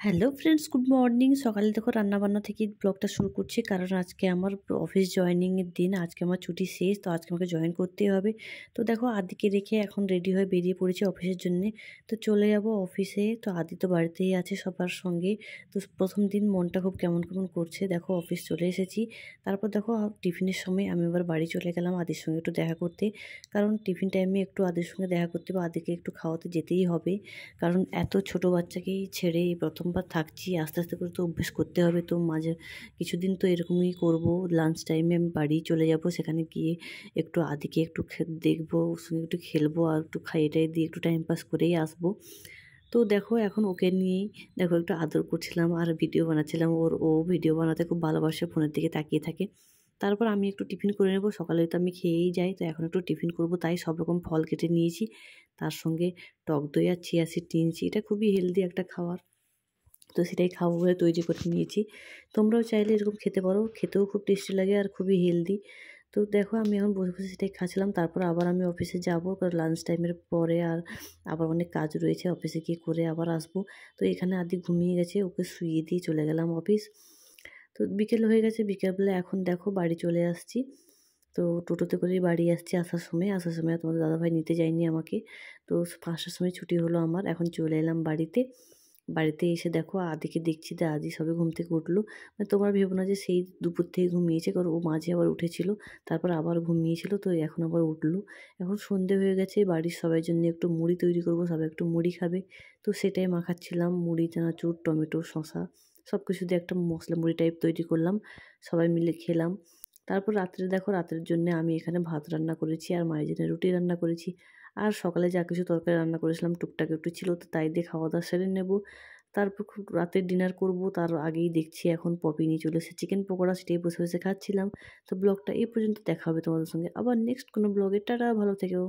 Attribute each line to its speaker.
Speaker 1: Hello friends, good morning. সকালে দেখো রান্নাবান্না থেকে ব্লগটা শুরু করছি, কারণ আজকে আমার অফিস জয়েনিংয়ের দিন। আজকে আমার ছুটি শেষ, তো আজকে আমাকে জয়েন করতেই হবে। তো দেখো আদিকে রেখে এখন রেডি হয়ে বেরিয়ে পড়েছি অফিসের জন্যে। তো চলে যাব অফিসে। তো আদি তো বাড়িতেই আছে সবার সঙ্গে। তো প্রথম দিন মনটা খুব কেমন কেমন করছে। দেখো অফিস চলে এসেছি। তারপর দেখো টিফিনের সময় আমি আবার বাড়ি চলে গেলাম আদির সঙ্গে একটু দেখা করতে, কারণ টিফিন টাইমে একটু আদির সঙ্গে দেখা করতে বা আদিকে একটু খাওয়াতে যেতেই হবে। কারণ এত ছোট বাচ্চাকেই ছেড়ে এই প্রথমবার থাকছি, আস্তে আস্তে করে তো অভ্যেস করতে হবে। তো মাঝে কিছুদিন তো এরকমই করব। লাঞ্চ টাইমে আমি বাড়ি চলে যাব, সেখানে গিয়ে একটু আদিকে একটু দেখবো, ওর সঙ্গে একটু খেলবো আর একটু খাইয়ে টাইয়ে দিয়ে একটু টাইম পাস করেই আসবো। তো দেখো এখন ওকে নিয়েই দেখো একটু আদর করছিলাম আর ভিডিও বানাচ্ছিলাম। ও ভিডিও বানাতে খুব ভালোবাসে, ফোনের দিকে তাকিয়ে থাকে। তারপর আমি একটু টিফিন করে নেবো, সকালে তো আমি খেয়েই যাই। তো এখন একটু টিফিন করব, তাই সব রকম ফল কেটে নিয়েছি। তার সঙ্গে টক দই আর চিয়া সিড নিয়েছি। এটা খুবই হেলদি একটা খাবার, তো সেটাই খাবো বলে তৈরি করে নিয়েছি। তোমরাও চাইলে এরকম খেতে পারো, খেতেও খুব টেস্টি লাগে আর খুবই হেলদি। তো দেখো আমি এখন বসে বসে সেটাই খাচ্ছিলাম। তারপর আবার আমি অফিসে যাবো, কারণ লাঞ্চ টাইমের পরে আর আবার অনেক কাজ রয়েছে, অফিসে গিয়ে করে আবার আসবো। তো এখানে আদি ঘুমিয়ে গেছে, ওকে শুইয়ে দিয়ে চলে গেলাম অফিস। তো বিকেল হয়ে গেছে, বিকেলবেলা এখন দেখো বাড়ি চলে আসছি। তো টোটোতে করেই বাড়ি আসছি। আসার সময় তোমাদের দাদাভাই নিতে যায়নি আমাকে। তো 5টার সময় ছুটি হলো আমার, এখন চলে এলাম বাড়িতে। বাড়িতে এসে দেখো আদিকে দেখছি, যে আদি সবে ঘুম থেকে উঠলো। মানে তোমরা ভেবো না যে সেই দুপুর থেকে ঘুমিয়েছে, কারণ ও মাঝে আবার উঠেছিল, তারপর আবার ঘুমিয়েছিল, তো এখন আবার উঠলো। এখন সন্ধে হয়ে গেছে, বাড়ির সবার জন্য একটু মুড়ি তৈরি করবো, সবাই একটু মুড়ি খাবে। তো সেটাই মাখাচ্ছিলাম, মুড়ি, চানাচুর, টমেটো, শসা সব কিছু দিয়ে একটা মশলা মুড়ি টাইপ তৈরি করলাম, সবাই মিলে খেলাম। তারপর রাত্রে দেখো, রাতের জন্য আমি এখানে ভাত রান্না করেছি আর মায়ের জন্য রুটি রান্না করেছি। আর সকালে যা কিছু তরকারি রান্না করেছিলাম টুকটাক একটু ছিল, তো তাই দিয়ে খাওয়া দাওয়া সেরে নেবো। তারপর খুব রাতের ডিনার করব, তার আগেই দেখছি এখন পপি নিয়ে চলে এসেছে চিকেন পকোড়া, সেটাই বসে বসে খাচ্ছিলাম। তো ব্লগটা এই পর্যন্ত, দেখা হবে তোমাদের সঙ্গে আবার নেক্সট কোনো ব্লগে। টাটা, ভালো থেকো।